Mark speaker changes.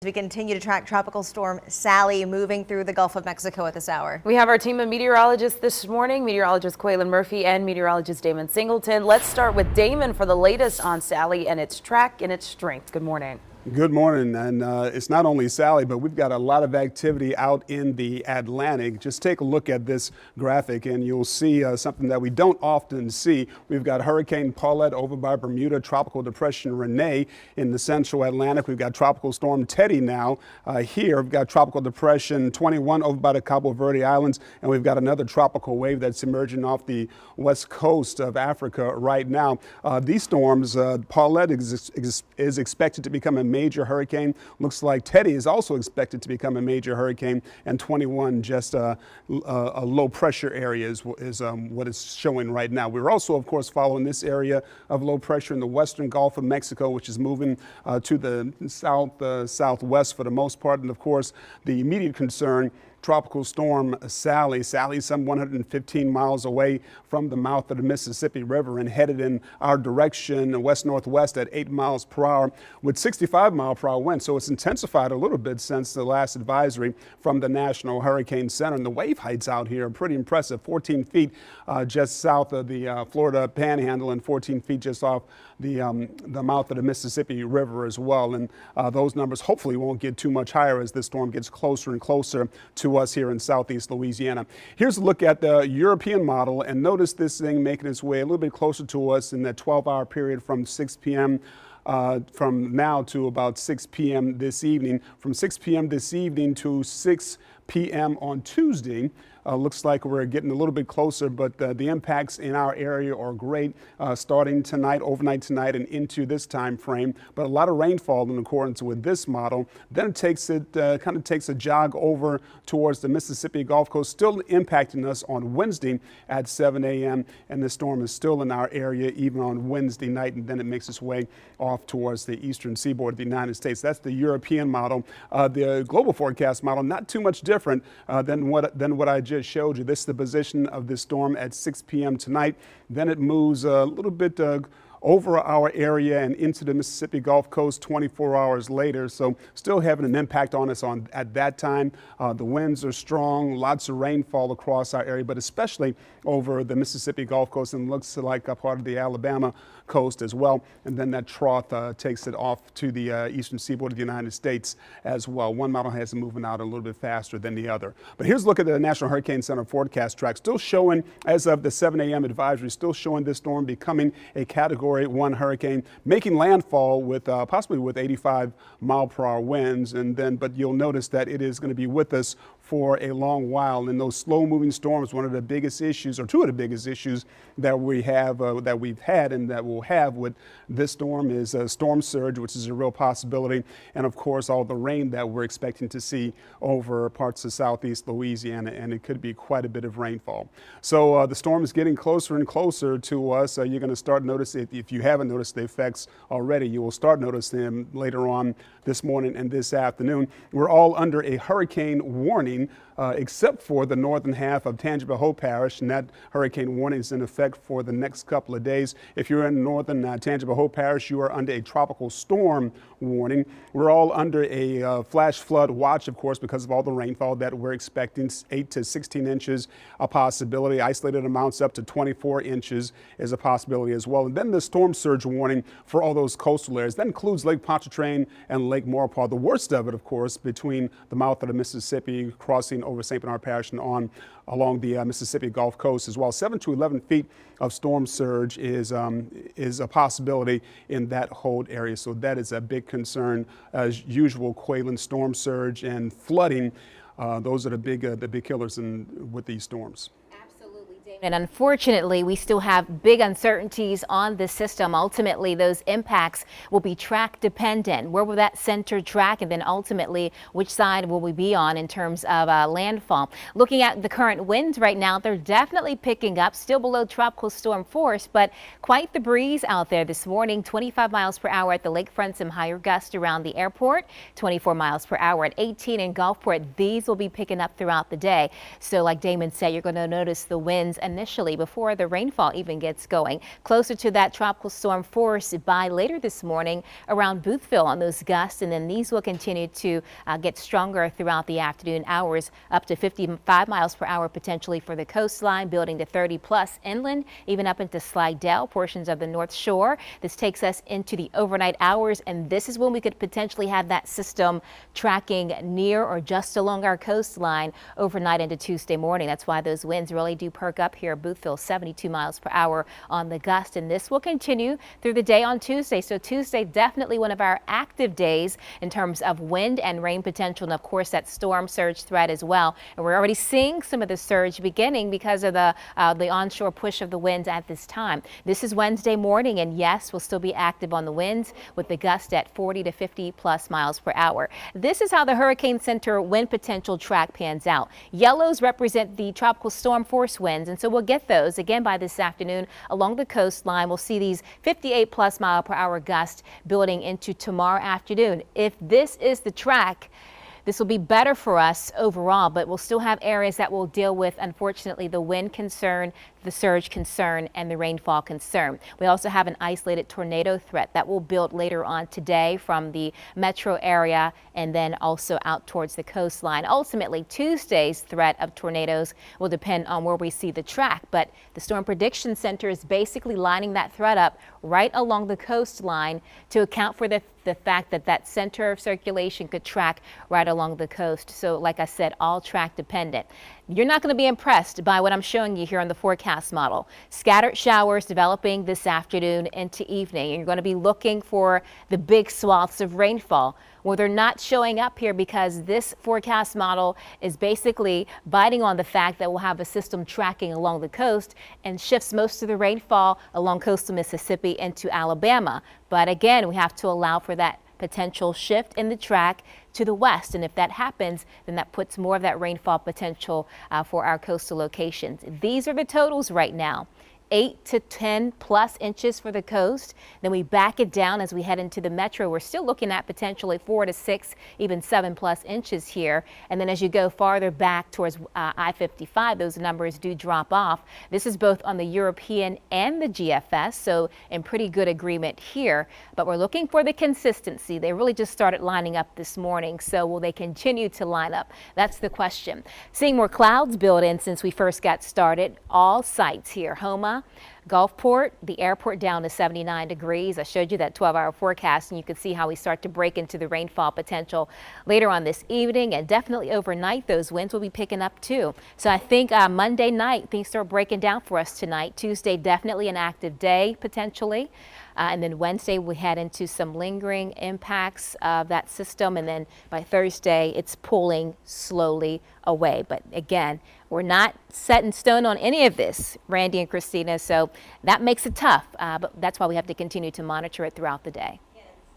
Speaker 1: We continue to track Tropical Storm Sally moving through the Gulf of Mexico at this hour.
Speaker 2: We have our team of meteorologists this morning, meteorologist Quaylen Murphy and meteorologist Damon Singleton. Let's start with Damon for the latest on Sally and its track and its strength. Good morning.
Speaker 3: Good morning, and it's not only Sally, but we've got a lot of activity out in the Atlantic. Just take a look at this graphic and you'll see something that we don't often see. We've got Hurricane Paulette over by Bermuda, Tropical Depression Renee in the central Atlantic. We've got Tropical Storm Teddy now here. We've got Tropical Depression 21 over by the Cabo Verde Islands, and we've got another tropical wave that's emerging off the west coast of Africa right now. These storms, Paulette is expected to become a major hurricane. Looks like Teddy is also expected to become a major hurricane, and 21 just a low pressure area is what it's showing right now. We're also, of course, following this area of low pressure in the western Gulf of Mexico, which is moving to the southwest for the most part. And of course, the immediate concern, Tropical Storm Sally. Sally's some 115 miles away from the mouth of the Mississippi River and headed in our direction west-northwest at 8 miles per hour with 65-mile-per-hour winds. So it's intensified a little bit since the last advisory from the National Hurricane Center. And the wave heights out here are pretty impressive. 14 feet just south of the Florida Panhandle and 14 feet just off the mouth of the Mississippi River as well. And those numbers hopefully won't get too much higher as this storm gets closer and closer to us here in southeast Louisiana. Here's a look at the European model, and notice this thing making its way a little bit closer to us in that 12-hour period from 6 p.m. From now to about 6 p.m. this evening. From 6 p.m. this evening to 6 p.m. on Tuesday. Looks like we're getting a little bit closer, but the impacts in our area are great starting tonight, overnight tonight, and into this time frame. But a lot of rainfall in accordance with this model. Then it kind of takes a jog over towards the Mississippi Gulf Coast, still impacting us on Wednesday at 7 a.m. And the storm is still in our area even on Wednesday night, and then it makes its way off towards the eastern seaboard of the United States. That's the European model. The global forecast model, not too much different than what I just showed you. This is the position of this storm at 6 p.m. tonight. Then it moves a little bit over our area and into the Mississippi Gulf Coast 24 hours later. So still having an impact on us at that time. The winds are strong, lots of rainfall across our area, but especially over the Mississippi Gulf Coast, and looks like a part of the Alabama coast as well. And then that trough takes it off to the eastern seaboard of the United States as well. One model has it moving out a little bit faster than the other. But here's a look at the National Hurricane Center forecast track. Still showing, as of the 7 a.m. advisory, still showing this storm becoming a Category 1 hurricane, making landfall with possibly with 85-mile-per-hour winds. But you'll notice that it is going to be with us for a long while. And those slow-moving storms, one of the biggest issues, or two of the biggest issues that we have, that we've had, and that we'll have with this storm is storm surge, which is a real possibility, and of course all the rain that we're expecting to see over parts of southeast Louisiana, and it could be quite a bit of rainfall. So the storm is getting closer and closer to us. You're going to start noticing, if you haven't noticed the effects already, you will start noticing them later on this morning and this afternoon. We're all under a hurricane warning, except for the northern half of Tangipahoa Parish, and that hurricane warning is in effect for the next couple of days. If you're in northern Tangipahoa Parish, you are under a tropical storm warning. We're all under a flash flood watch, of course, because of all the rainfall that we're expecting. 8 to 16 inches a possibility. Isolated amounts up to 24 inches is a possibility as well. And then the storm surge warning for all those coastal areas. That includes Lake Pontchartrain and Lake Maurepas. The worst of it, of course, between the mouth of the Mississippi crossing over St. Bernard Parish and on along the Mississippi Gulf Coast as well. 7 to 11 feet of storm surge is a possibility in that whole area. So that is a big concern. As usual, Quaylen, storm surge and flooding, those are the big killers with these storms.
Speaker 4: And unfortunately, we still have big uncertainties on the system. Ultimately, those impacts will be track dependent. Where will that center track? And then ultimately, which side will we be on in terms of landfall? Looking at the current winds right now, they're definitely picking up, still below tropical storm force, but quite the breeze out there this morning. 25 miles per hour at the lakefront, some higher gusts around the airport, 24 miles per hour at 18 in Gulfport. These will be picking up throughout the day. So like Damon said, you're going to notice the winds and initially before the rainfall even gets going. Closer to that tropical storm force by later this morning around Boothville on those gusts, and then these will continue to get stronger throughout the afternoon hours, up to 55 miles per hour potentially for the coastline, building to 30 plus inland, even up into Slidell, portions of the North Shore. This takes us into the overnight hours, and this is when we could potentially have that system tracking near or just along our coastline overnight into Tuesday morning. That's why those winds really do perk up here. Boothville 72 miles per hour on the gust, and this will continue through the day on Tuesday. So Tuesday, definitely one of our active days in terms of wind and rain potential, and of course that storm surge threat as well. And we're already seeing some of the surge beginning because of the onshore push of the winds at this time. This is Wednesday morning, and yes, we'll still be active on the winds with the gust at 40 to 50 plus miles per hour. This is how the Hurricane Center wind potential track pans out. Yellows represent the tropical storm force winds, and so we'll get those again by this afternoon along the coastline. We'll see these 58 plus mile per hour gusts building into tomorrow afternoon. If this is the track, this will be better for us overall, but we'll still have areas that will deal with, unfortunately, the wind concern, the surge concern, and the rainfall concern. We also have an isolated tornado threat that will build later on today from the metro area and then also out towards the coastline. Ultimately, Tuesday's threat of tornadoes will depend on where we see the track, but the Storm Prediction Center is basically lining that threat up right along the coastline to account for the fact that that center of circulation could track right along the coast. So like I said, all track dependent. You're not going to be impressed by what I'm showing you here on the forecast model. Scattered showers developing this afternoon into evening. And you're going to be looking for the big swaths of rainfall. Well, they're not showing up here because this forecast model is basically biting on the fact that we'll have a system tracking along the coast and shifts most of the rainfall along coastal Mississippi into Alabama. But again, we have to allow for that potential shift in the track to the west, and if that happens, then that puts more of that rainfall potential for our coastal locations. These are the totals right now. 8 to 10 plus inches for the coast. Then we back it down as we head into the metro. We're still looking at potentially 4 to 6, even 7 plus inches here. And then as you go farther back towards I-55, those numbers do drop off. This is both on the European and the GFS, so in pretty good agreement here. But we're looking for the consistency. They really just started lining up this morning, so will they continue to line up? That's the question. Seeing more clouds build in since we first got started. All sites here, Houma, Gulfport, the airport down to 79 degrees. I showed you that 12-hour forecast, and you can see how we start to break into the rainfall potential later on this evening, and definitely overnight those winds will be picking up too. So I think Monday night things start breaking down for us tonight. Tuesday definitely an active day potentially. And then Wednesday we head into some lingering impacts of that system, and then by Thursday it's pulling slowly away. But again, we're not set in stone on any of this, Randy and Christina, so that makes it tough, but that's why we have to continue to monitor it throughout the day.